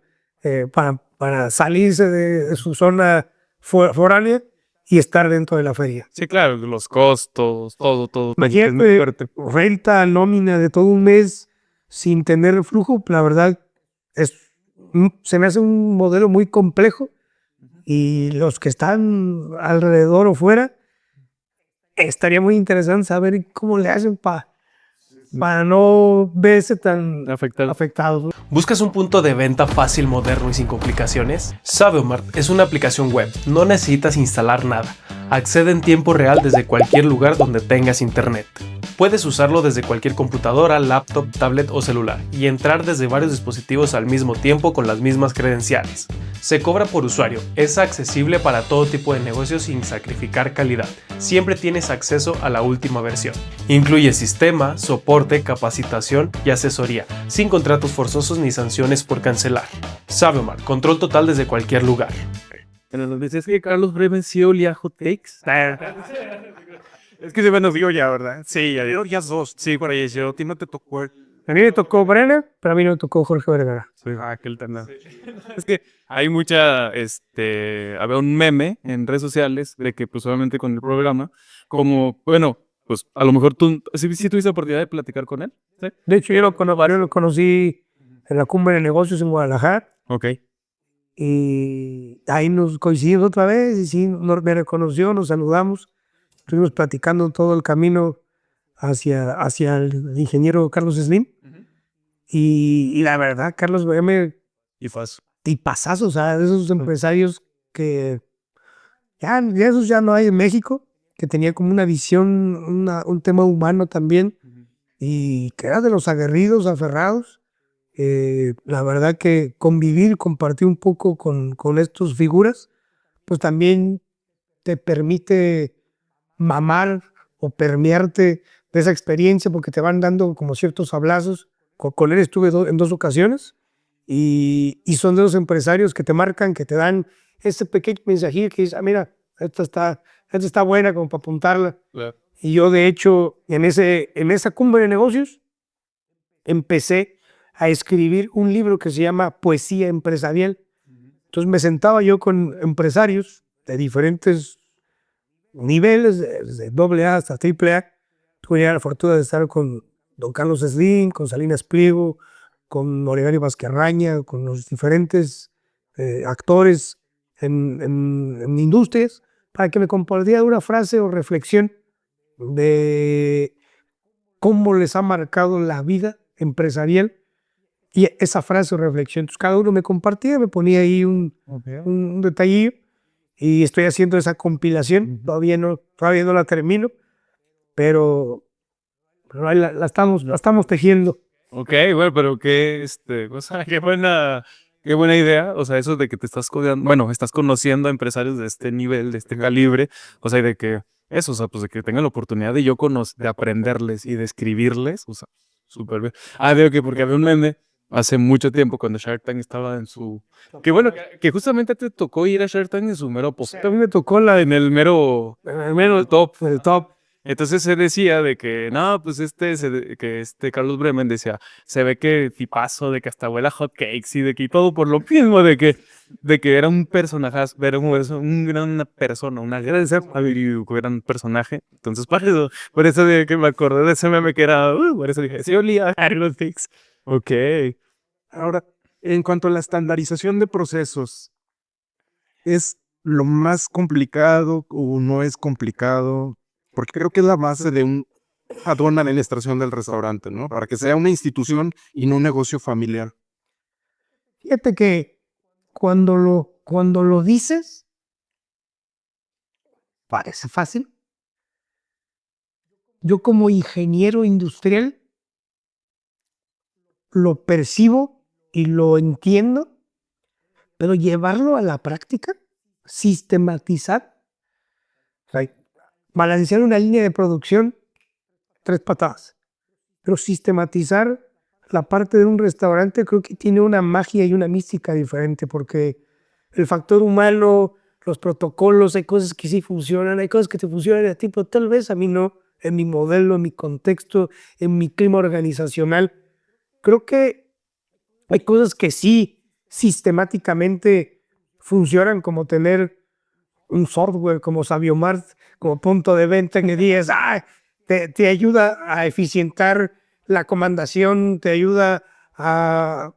para salirse de su zona foránea y estar dentro de la feria. Sí, claro, los costos, todo. Es muy Imagínate, fuerte. renta, nómina de todo un mes sin tener flujo, la verdad se me hace un modelo muy complejo y los que están alrededor o fuera, estaría muy interesante saber cómo le hacen para no verse tan Afectado. afectados. ¿Buscas un punto de venta fácil, moderno y sin complicaciones? Sabiomart es una aplicación web, no necesitas instalar nada. Accede en tiempo real desde cualquier lugar donde tengas internet. Puedes usarlo desde cualquier computadora, laptop, tablet o celular y entrar desde varios dispositivos al mismo tiempo con las mismas credenciales. Se cobra por usuario, es accesible para todo tipo de negocios sin sacrificar calidad. Siempre tienes acceso a la última versión. Incluye sistema, soporte, capacitación y asesoría, sin contratos forzosos ni sanciones por cancelar. Sabiomart, control total desde cualquier lugar. Pero nos decías que Carlos Bremen sí olía hot cakes. Es que se me nos digo ya, ¿verdad? Sí, ya dos. Sí, por ahí yo. ¿A ti no te tocó? A mí me tocó Brenner, pero a mí no me tocó Jorge Vergara. Sí, aquel tanda. Es que hay mucha, había un meme en redes sociales de que, pues, obviamente con el programa, como, bueno, pues, a lo mejor tú, sí tuviste la oportunidad de platicar con él. ¿Sí? De hecho, yo lo conocí en la Cumbre de Negocios en Guadalajara Ok. y ahí nos coincidimos otra vez y sí, me reconoció, nos saludamos, estuvimos platicando todo el camino hacia el ingeniero Carlos Slim. Y la verdad, Carlos BM, Y faz. tipazazos, o sea, de esos empresarios que ya esos ya no hay en México, que tenía como una visión, un tema humano también, y que era de los aguerridos, aferrados. La verdad que convivir, compartir un poco con estas figuras, pues también te permite mamar o permearte de esa experiencia porque te van dando como ciertos hablazos. Con él estuve en 2 ocasiones y son de los empresarios que te marcan, que te dan ese pequeño mensajillo que dice, mira, esta está buena como para apuntarla. Claro. Y yo de hecho en esa cumbre de negocios empecé a escribir un libro que se llama Poesía Empresarial. Entonces me sentaba yo con empresarios de diferentes niveles, desde AA hasta AAA. Tuve la fortuna de estar con don Carlos Slim, con Salinas Pliego, con Olegario Vázquez, con los diferentes actores en industrias, para que me compartiera una frase o reflexión de cómo les ha marcado la vida empresarial y esa frase o reflexión. Entonces, cada uno me compartía, me ponía ahí un detallillo y estoy haciendo esa compilación. Todavía no la termino, pero ahí la estamos tejiendo. Ok, bueno, pero o sea, qué buena idea. O sea, eso de que te estás estás conociendo a empresarios de este nivel, de este calibre. O sea, y de que eso, o sea, pues de que tengan la oportunidad de de aprenderles y de escribirles. O sea, súper bien. Digo que porque había un meme hace mucho tiempo cuando Shark Tank estaba en su... Que bueno, que justamente te tocó ir a Shark Tank en su mero post. A mí me tocó En el mero top. el top. Entonces se decía de que, no, pues que Carlos Bremen decía, se ve que tipazo, de que hasta huele a hot cakes y de que y todo por lo mismo, de que era un personaje, era una persona, una gran ser, era un personaje. Entonces, por eso de que me acordé de ese meme que era, por eso dije, sí olía a Carlos Cakes. Ok. Ahora, en cuanto a la estandarización de procesos, ¿es lo más complicado o no es complicado? Porque creo que es la base de una buena administración del restaurante, ¿no? Para que sea una institución y no un negocio familiar. Fíjate que cuando lo dices, parece fácil. Yo como ingeniero industrial lo percibo y lo entiendo, pero llevarlo a la práctica, sistematizar, o sea, balancear una línea de producción 3 patadas. Pero sistematizar la parte de un restaurante creo que tiene una magia y una mística diferente, porque el factor humano, los protocolos, hay cosas que sí funcionan, hay cosas que te funcionan a ti, pero tal vez a mí no, en mi modelo, en mi contexto, en mi clima organizacional. Creo que hay cosas que sí sistemáticamente funcionan, como tener un software como Sabiomart, como punto de venta en el 10, te ayuda a eficientar la comandación, te ayuda a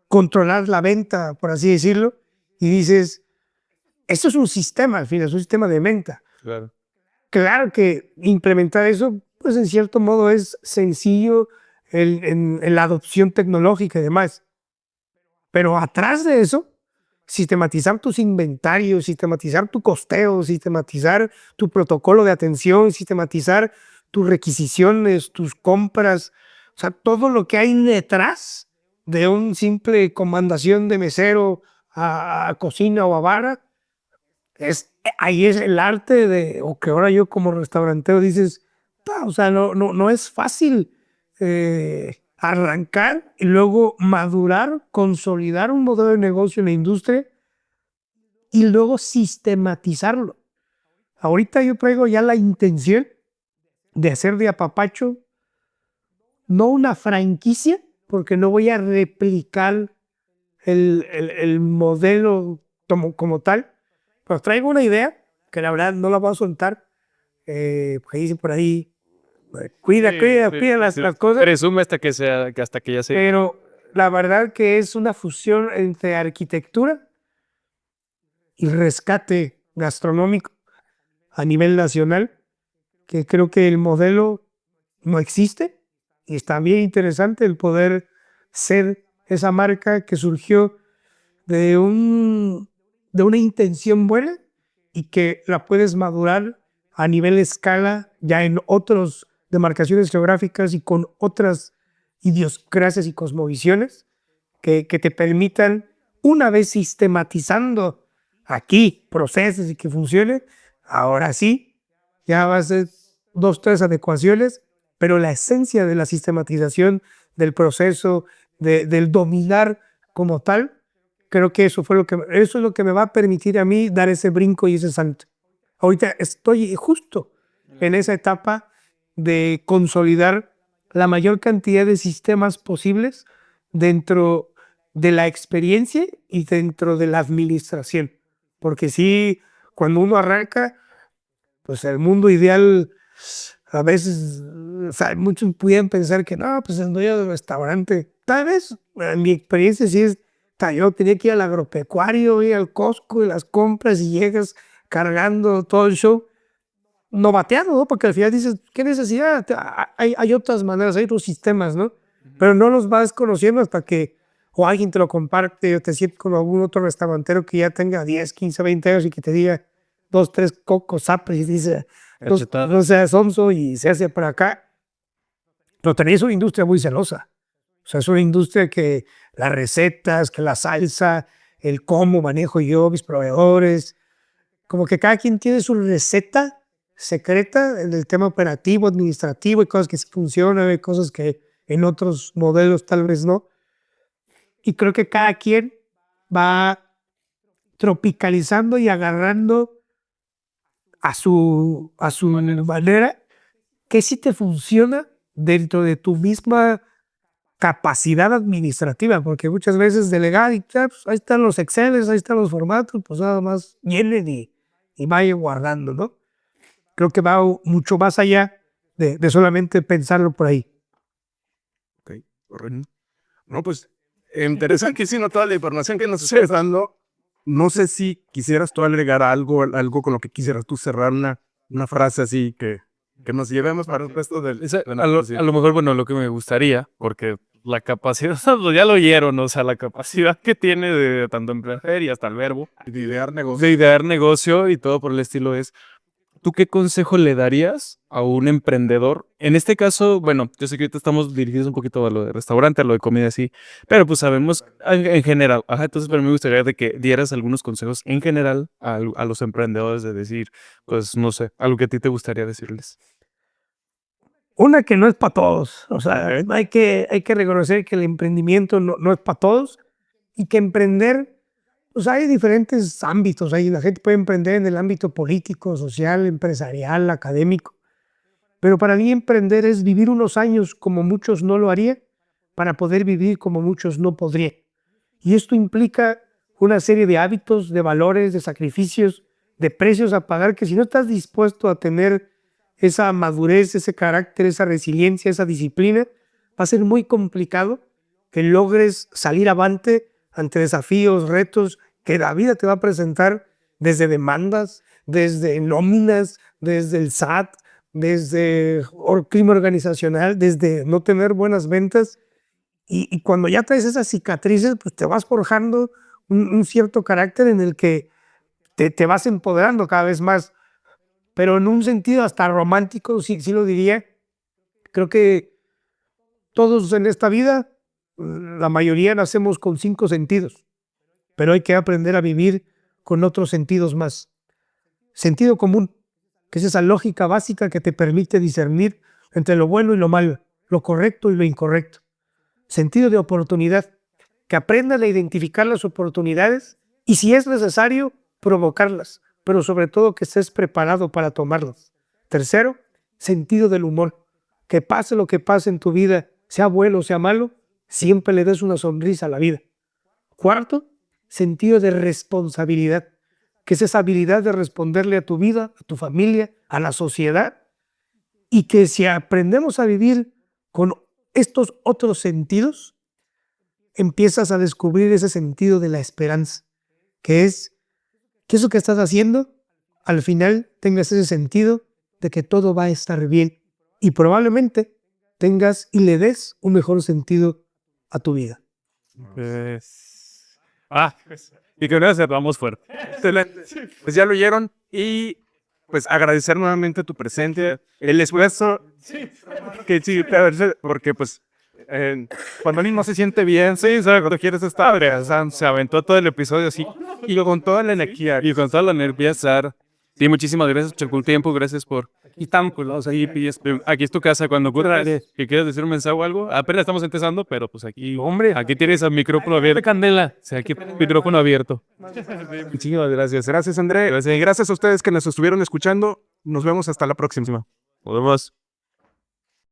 controlar la venta, por así decirlo, y dices, esto es un sistema, al fin, es un sistema de venta. Claro. Claro que implementar eso, pues en cierto modo es sencillo en la adopción tecnológica y demás. Pero atrás de eso, sistematizar tus inventarios, sistematizar tu costeo, sistematizar tu protocolo de atención, sistematizar tus requisiciones, tus compras, o sea, todo lo que hay detrás de un simple comandación de mesero a cocina o a bar, ahí es el arte de, o que ahora yo como restaurantero dices, o sea, no es fácil arrancar y luego madurar, consolidar un modelo de negocio en la industria y luego sistematizarlo. Ahorita yo traigo ya la intención de hacer de Apapacho no una franquicia, porque no voy a replicar el modelo como tal, pero traigo una idea que la verdad no la voy a soltar, porque dicen por ahí, cuida las cosas. Presume hasta que ya se... Pero la verdad que es una fusión entre arquitectura y rescate gastronómico a nivel nacional, que creo que el modelo no existe y está bien interesante el poder ser esa marca que surgió de una intención buena y que la puedes madurar a nivel escala ya en otras demarcaciones geográficas y con otras idiosincrasias y cosmovisiones que te permitan, una vez sistematizando aquí procesos y que funcione, ahora sí, ya va a ser 2, 3 adecuaciones, pero la esencia de la sistematización del proceso, del dominar como tal, creo que eso es lo que me va a permitir a mí dar ese brinco y ese salto. Ahorita estoy justo en esa etapa de consolidar la mayor cantidad de sistemas posibles dentro de la experiencia y dentro de la administración. Porque sí, cuando uno arranca, pues el mundo ideal, a veces, o sea, muchos pudieran pensar que no, pues el dueño del restaurante. Tal vez, en mi experiencia sí es, yo tenía que ir al agropecuario, ir al Costco y las compras y llegas cargando todo el show. No bateando, ¿no? Porque al final dices, ¿qué necesidad? Hay otras maneras, hay otros sistemas, ¿no? Pero no los vas conociendo hasta que o alguien te lo comparte o te sientes con algún otro restaurantero que ya tenga 10, 15, 20 años y que te diga 2, 3 cocos, zapes y dice, no seas sonso y se hace para acá. Pero tenéis una industria muy celosa. O sea, es una industria que las recetas, que la salsa, el cómo manejo yo, mis proveedores, como que cada quien tiene su receta secreta en el tema operativo, administrativo, y cosas que sí funcionan, hay cosas que en otros modelos tal vez no. Y creo que cada quien va tropicalizando y agarrando a su manera que sí te funciona dentro de tu misma capacidad administrativa, porque muchas veces delegar y pues, ahí están los Exceles, ahí están los formatos, pues nada más llenen y vayan guardando, ¿no? Creo que va mucho más allá de solamente pensarlo por ahí. Ok, correcto. No, pues interesantísimo toda la información que nos estás dando. No sé si quisieras tú agregar algo con lo que quisieras tú cerrar una frase así que nos llevemos para el resto del... A lo mejor, bueno, lo que me gustaría, porque la capacidad, ya lo oyeron, o sea, la capacidad que tiene de tanto emprender y hasta el verbo, De idear negocio. de idear negocio y todo por el estilo es, ¿tú qué consejo le darías a un emprendedor? En este caso, bueno, yo sé que ahorita estamos dirigidos un poquito a lo de restaurante, a lo de comida así, pero pues sabemos en general, entonces pero me gustaría de que dieras algunos consejos en general a los emprendedores de decir, pues no sé, algo que a ti te gustaría decirles. Una que no es para todos. O sea, hay que reconocer que el emprendimiento no es para todos y que emprender, pues hay diferentes ámbitos. La gente puede emprender en el ámbito político, social, empresarial, académico. Pero para mí emprender es vivir unos años como muchos no lo harían para poder vivir como muchos no podrían. Y esto implica una serie de hábitos, de valores, de sacrificios, de precios a pagar que si no estás dispuesto a tener esa madurez, ese carácter, esa resiliencia, esa disciplina, va a ser muy complicado que logres salir avante ante desafíos, retos que la vida te va a presentar desde demandas, desde nóminas, desde el SAT, desde crimen organizacional, desde no tener buenas ventas. Y cuando ya traes esas cicatrices, pues te vas forjando un cierto carácter en el que te vas empoderando cada vez más. Pero en un sentido hasta romántico, sí lo diría. Creo que todos en esta vida, la mayoría nacemos con 5 sentidos, pero hay que aprender a vivir con otros sentidos más. Sentido común, que es esa lógica básica que te permite discernir entre lo bueno y lo malo, lo correcto y lo incorrecto. Sentido de oportunidad, que aprendan a identificar las oportunidades y si es necesario, provocarlas, pero sobre todo que estés preparado para tomarlas. Tercero, sentido del humor, que pase lo que pase en tu vida, sea bueno o sea malo, siempre le des una sonrisa a la vida. Cuarto, sentido de responsabilidad, que es esa habilidad de responderle a tu vida, a tu familia, a la sociedad, y que si aprendemos a vivir con estos otros sentidos, empiezas a descubrir ese sentido de la esperanza, que es que eso que estás haciendo, al final tengas ese sentido de que todo va a estar bien y probablemente tengas y le des un mejor sentido a tu vida. Y que no cerramos fuerte. Excelente. Pues ya lo oyeron y pues agradecer nuevamente tu presencia, el esfuerzo que sí, porque pues cuando alguien no se siente bien, sí, ¿sabes? Cuando quieres estar, o sea, se aventó todo el episodio así y con toda la energía. Y con toda la energía, Sar. Sí, muchísimas gracias por el tiempo, gracias por... Aquí estamos, pues, aquí es tu casa, cuando ocurra que quieras decir un mensaje o algo, apenas estamos empezando, pero pues aquí, hombre, aquí tienes el micrófono abierto. Candela, o sea, aquí el micrófono abierto. Muchísimas gracias. Gracias, André. Gracias a ustedes que nos estuvieron escuchando. Nos vemos hasta la próxima. Nos vemos.